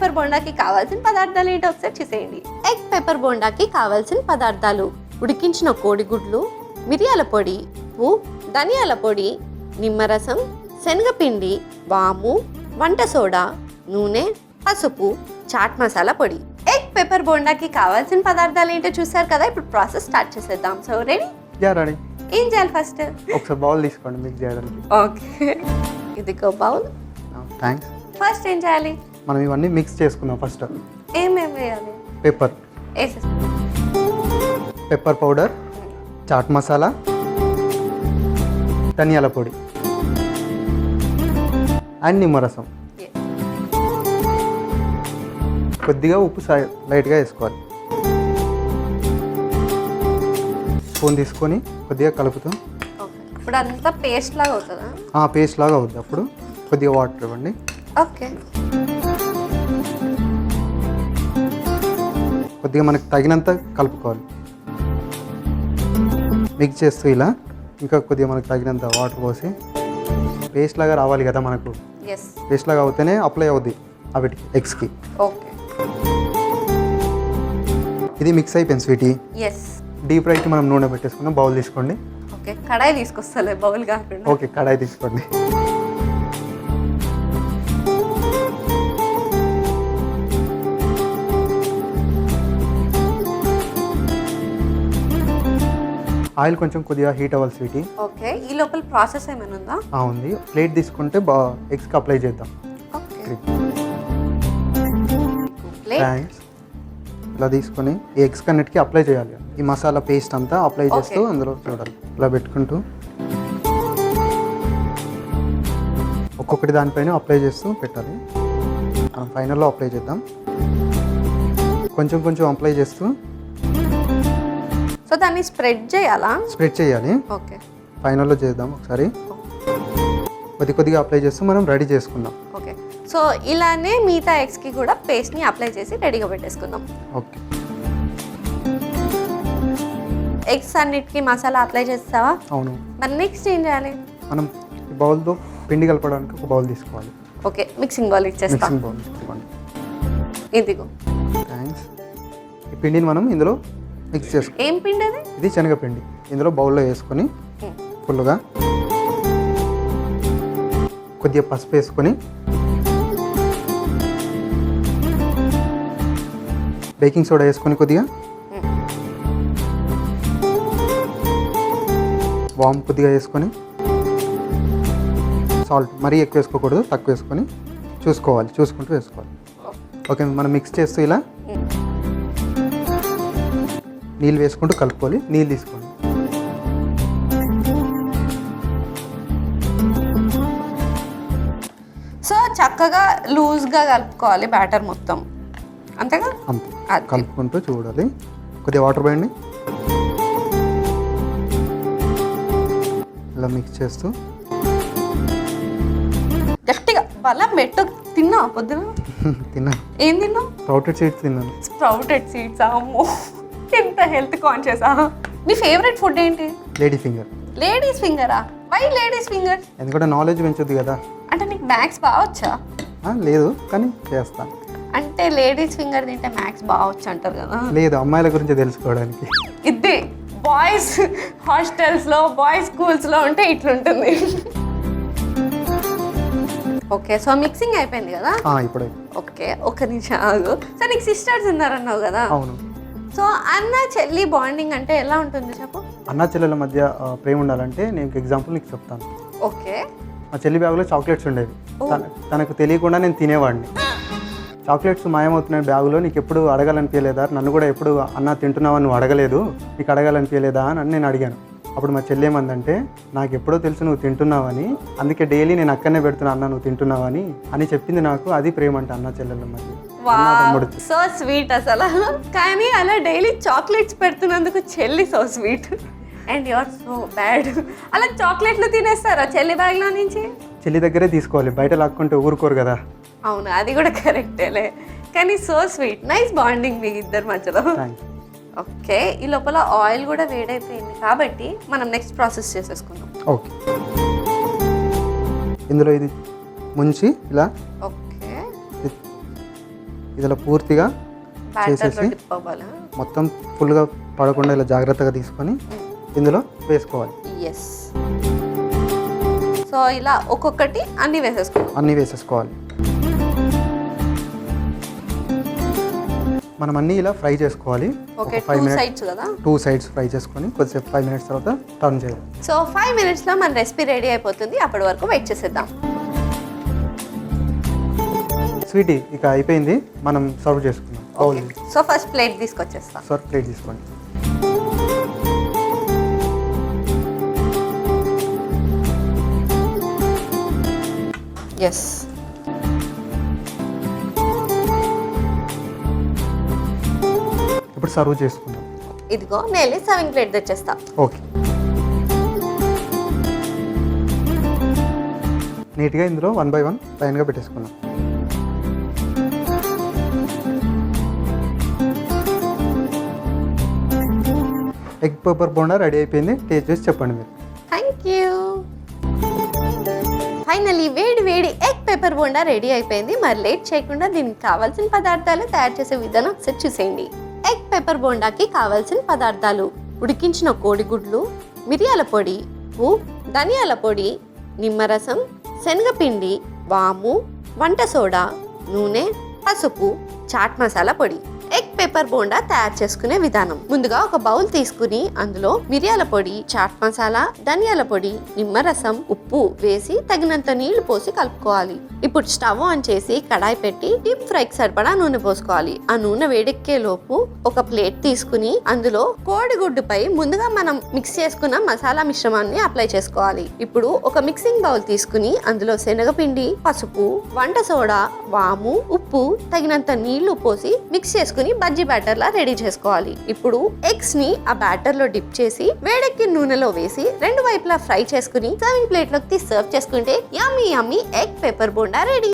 Pepper బోండాకి కావాల్సిన పదార్థాలు ఏంటో ఒకసారి చూసేయండి. ఎగ్ పెప్పర్ బోండాకి కావాల్సిన పదార్థాలు: ఉడికించిన కోడిగుడ్లు, మిరియాల పొడి, ఉప్పు, ధనియాల పొడి, నిమ్మరసం, శనగపిండి, వాము, వంట సోడా, నూనె, పసుపు, చాట్ మసాలా పొడి. ఎగ్ పెప్పర్ బోండాకి కావాల్సిన పదార్థాలు ఏంటో చూసారు కదా. ఇప్పుడు ప్రాసెస్ స్టార్ట్ చేసేద్దాం. So ready? రెడీ. ఏం చేయాలి? ఫస్ట్ ఒకసారి బౌల్ తీసుకోండి మిక్స్ చేయడానికి. ఓకే, ఇదిగో బౌల్. థ్యాంక్స్. ఫస్ట్ ఏం చేయాలి? మనం ఇవన్నీ మిక్స్ చేసుకుందాం. ఫస్ట్ ఏమేమి వేయాలి? Pepper, pepper powder, chaat masala, ధనియాల పొడి అండ్ నిమ్మరసం. కొద్దిగా ఉప్పు లైట్గా వేసుకోవాలి. స్పూన్ తీసుకొని కొద్దిగా కలుపుతాం. ఇప్పుడు అంతా పేస్ట్ లాగా అవుతుందా? పేస్ట్ లాగా అవుద్ది. అప్పుడు కొద్దిగా వాటర్ ఇవ్వండి. ఓకే, కొద్దిగా మనకు తగినంత కలుపుకోవాలి. మిక్స్ చేస్తూ ఇలా ఇంకా కొద్దిగా మనకు తగినంత వాటర్ పోసి పేస్ట్ లాగా రావాలి కదా మనకు. పేస్ట్ లాగా అవుతేనే అప్లై అవుద్ది వీటికి, ఎగ్స్కి. ఓకే, ఇది మిక్స్ అయిపోయింది స్వీటీ. డీప్ ఫ్రైకి మనం నూనె పెట్టేసుకుందాం. బౌల్ తీసుకోండి. ఓకే, కడాయి తీసుకొస్తలే, బౌల్ కాకుండా. ఓకే, కడాయి తీసుకోండి. ఆయిల్ కొంచెం కొద్దిగా హీట్ అవ్వాలి స్వీటీ. ఓకే, ఈ లోపల ప్రాసెస్ ఏమైనా ఉందా? ఉంది. ప్లేట్ తీసుకుంటే ఎగ్స్కి అప్లై చేద్దాం. ఓకే, ఇలా తీసుకొని ఈ ఎగ్స్ కన్నిటికి అప్లై చేయాలి. ఈ మసాలా పేస్ట్ అంతా అప్లై చేస్తూ అందులో చూడాలి. ఇలా పెట్టుకుంటూ ఒక్కొక్కటి దానిపైన అప్లై చేస్తూ పెట్టాలి. మనం ఫైనల్లో అప్లై చేద్దాం. కొంచెం కొంచెం అప్లై చేస్తూ. సో దాన్ని స్ప్రెడ్ చేయాలా? స్ప్రెడ్ చేయాలి. ఓకే, ఫైనల్లో చేద్దాం ఒకసారి. కొద్ది కొద్దిగా అప్లై చేస్తూ మనం రెడీ చేసుకుందాం. ఓకే, సో ఇలానే మిగతా ఎగ్స్కి కూడా పేస్ట్ని అప్లై చేసి రెడీగా పెట్టేసుకుందాం. ఓకే, ఎగ్స్ అన్నిటికీ మసాలా అప్లై చేస్తావా? అవును. మరి నెక్స్ట్ ఏం చేయాలి? మనం ఈ బౌల్తో పిండి కలపడానికి ఒక బౌల్ తీసుకోవాలి. ఓకే, మిక్సింగ్ బౌల్ ఇచ్చేస్తాం. మిక్సింగ్ బౌల్ తీసుకోండి. ఇదిగో. థ్యాంక్స్. ఈ పిండిని మనం ఇందులో మిక్స్ చేసుకోవాలి. ఏం పిండి అది? ఇది శనగపిండి. ఇందులో బౌల్లో వేసుకొని ఫుల్గా కొద్దిగా పసుపు వేసుకొని బేకింగ్ సోడా వేసుకొని కొద్దిగా వామ్ కొద్దిగా వేసుకొని సాల్ట్ మరీ ఎక్కువ వేసుకోకూడదు, తక్కువ వేసుకొని చూసుకుంటూ వేసుకోవాలి. ఓకే, మనం మిక్స్ చేస్తూ ఇలా నీళ్ళు వేసుకుంటూ కలుపుకోవాలి. నీళ్ళు తీసుకోండి. సో చక్కగా లూజ్గా కలుపుకోవాలి బ్యాటర్ మొత్తం, అంతేగా? అంతే, కలుపుకుంటూ చూడాలి. కొద్దిగా వాటర్ పోయండి. ఇలా మిక్స్ చేస్తూ గట్టిగా బలం పెట్టు. తిన్నావా పొద్దున? తిన్నాను. ఏం తిన్నావు? స్ప్రౌటెడ్ సీడ్స్ తిన్నాను. Sprouted seeds. అమ్మో, ఎంత హెల్త్ కాన్షియస్. నీ ఫేవరెట్ ఫుడ్ ఏంటి? Lady finger. లేడీస్ ఫింగరా? Why ladies finger? ఎందుకంటే నాలెడ్జ్ పెంచుద్ది కదా. అంటే నీకు మ్యాథ్స్ బాగొచ్చా? లేదు, కానీ చేస్తాను. అంటే లేడీస్ ఫింగర్ తింటే మ్యాథ్స్ బాగొచ్చు అంటారు కదా. లేదు, అమ్మాయిల గురించి తెలుసుకోవడానికి. ఇది బాయ్స్ హాస్టల్స్లో, బాయ్స్ స్కూల్స్లో ఉంటే ఇట్లుంటుంది. ఓకే, సో మిక్సింగ్ అయిపోయింది కదా ఇప్పుడు. ఓకే, ఒక నిమిషం ఆగు. సో నీకు సిస్టర్స్ ఉన్నారన్నావు కదా. అవును. సో అన్న చెల్లి బాండింగ్ అంటే ఎలా ఉంటుంది చెప్పు? అన్న చెల్లెల మధ్య ప్రేమ ఉండాలంటే నేను ఎగ్జాంపుల్ నీకు చెప్తాను. ఓకే, మా చెల్లి బ్యాగ్లో చాక్లెట్స్ ఉండేవి. తనకు తెలియకుండా నేను తినేవాడిని. చాక్లెట్స్ మాయమవుతున్నాయి బ్యాగులో, నీకు ఎప్పుడు అడగాలనిపించలేదా? నన్ను కూడా ఎప్పుడు అన్న తింటున్నావా, నువ్వు అడగలేదు, నీకు అడగాలనిపించలేదా అని నేను అడిగాను. అప్పుడు మా చెల్లి ఏమందంటే, నాకు ఎప్పుడో తెలుసు నువ్వు తింటున్నావని, అందుకే డైలీ నేను అక్కడనే పెడుతున్నా అన్న నువ్వు తింటున్నావని అని చెప్పింది నాకు. అది ప్రేమ అంటే అన్న చెల్లెల మధ్య. సో స్వీట్ అసలు. కానీ అలా డైలీ చాక్లెట్స్ పెడుతున్నందుకు చెల్లి so sweet and you are so bad. అలా చాక్లెట్లు తినేస్తారా చెల్లి బ్యాగ్లో నుంచి? చెల్లి దగ్గరే తీసుకోవాలి, బయట లాక్కుంటే ఊరుకోరు కదా. అవును, అది కూడా కరెక్టేలే. కానీ సో స్వీట్, నైస్ బాండింగ్ మీ ఇద్దరు మధ్యలో. ఓకే, ఈ లోపల ఆయిల్ కూడా వేడైపోయింది కాబట్టి మనం నెక్స్ట్ ప్రాసెస్ చేసేసుకుందాం. ఓకే, ఇందులో ఇది ముంచి ఇలా ఓకే ఇదిలో పూర్తిగా బ్యాటర్లో చేసేసి డిప్ అవ్వాలా? మొత్తం ఫుల్గా పడకుండా ఇలా జాగ్రత్తగా తీసుకొని ఇందులో వేసుకోవాలి. ఎస్. సో ఇలా ఒక్కొక్కటి అన్నీ వేసేసుకోవాలి. అన్నీ వేసేసుకోవాలి. మనం అన్నీ ఇలా ఫ్రై చేసుకోవాలి. ఓకే, 5 2 minutes సైడ్స్ కదా? 2 sides ఫ్రై చేసుకొని కొద్దిసేపు 5 minutes తర్వాత టర్న్ చేయాలి. సో 5 minutesలో మన రెసిపీ రెడీ అయిపోతుంది. అప్పటి వరకు వెయిట్ చేసేద్దాం. స్వీటీ ఇక అయిపోయింది, మనం సర్వ్ చేసుకుందాం. ఓకే, సో ఫస్ట్ ప్లేట్ తీసుకొచ్చేస్తాం. సర్వ్ ప్లేట్ తీసుకోండి. ఎస్. ఇప్పుడు సర్వ్ చేసుకుందాం. ఇదిగో నేను సర్వింగ్ ప్లేట్ తెచ్చేస్తా. ఓకే, నీట్గా ఇందులో 1 by 1 లైన్గా పెట్టేసుకుందాం. ఎగ్ పెప్పర్ బోండా రెడీ అయిపోయింది. టేస్ట్ చేసి చెప్పండి మీరు. Thank you. ఫైనలీ వేడి వేడి ఎగ్ పెప్పర్ బోండా రెడీ అయిపోయింది. మరి లేట్ చేయకుండా దీనికి కావాల్సిన పదార్థాలు తయారు చేసే విధానం ఒకసారి చూసేయండి. ఎగ్ పెప్పర్ బోండాకి కావాల్సిన పదార్థాలు: ఉడికించిన కోడిగుడ్లు, మిరియాల పొడి, ఉప్పు, ధనియాల పొడి, నిమ్మరసం, శనగపిండి, వాము, వంట సోడా, నూనె, పసుపు, చాట్ మసాలా పొడి. ఎగ్ పెప్పర్ బోండా తయారు చేసుకునే విధానం: ముందుగా ఒక బౌల్ తీసుకుని అందులో మిరియాల పొడి, చాట్ మసాలా, ధనియాల పొడి, నిమ్మరసం, ఉప్పు వేసి తగినంత నీళ్లు పోసి కలుపుకోవాలి. ఇప్పుడు స్టవ్ ఆన్ చేసి కడాయి పెట్టి డీప్ ఫ్రైకి సరిపడా నూనె పోసుకోవాలి. ఆ నూనె వేడెక్కే లోపు ఒక ప్లేట్ తీసుకుని అందులో కోడిగుడ్డుపై ముందుగా మనం మిక్స్ చేసుకున్న మసాలా మిశ్రమాన్ని అప్లై చేసుకోవాలి. ఇప్పుడు ఒక మిక్సింగ్ బౌల్ తీసుకుని అందులో శనగపిండి, పసుపు, వంట సోడా, వాము, ఉప్పు, తగినంత నీళ్లు పోసి మిక్స్ చేసుకుని బజ్జీ బ్యాటర్ లా రెడీ చేసుకోవాలి. ఇప్పుడు ఎగ్స్ ని ఆ బ్యాటర్ లో డిప్ చేసి వేడెక్కిన నూనెలో వేసి 2 వైపులా ఫ్రై చేసుకుని సర్వింగ్ ప్లేట్ లోకి తీసి సర్వ్ చేసుకుంటే యమ్మీ యమ్మీ ఎగ్ పెప్పర్ బోండా రెడీ.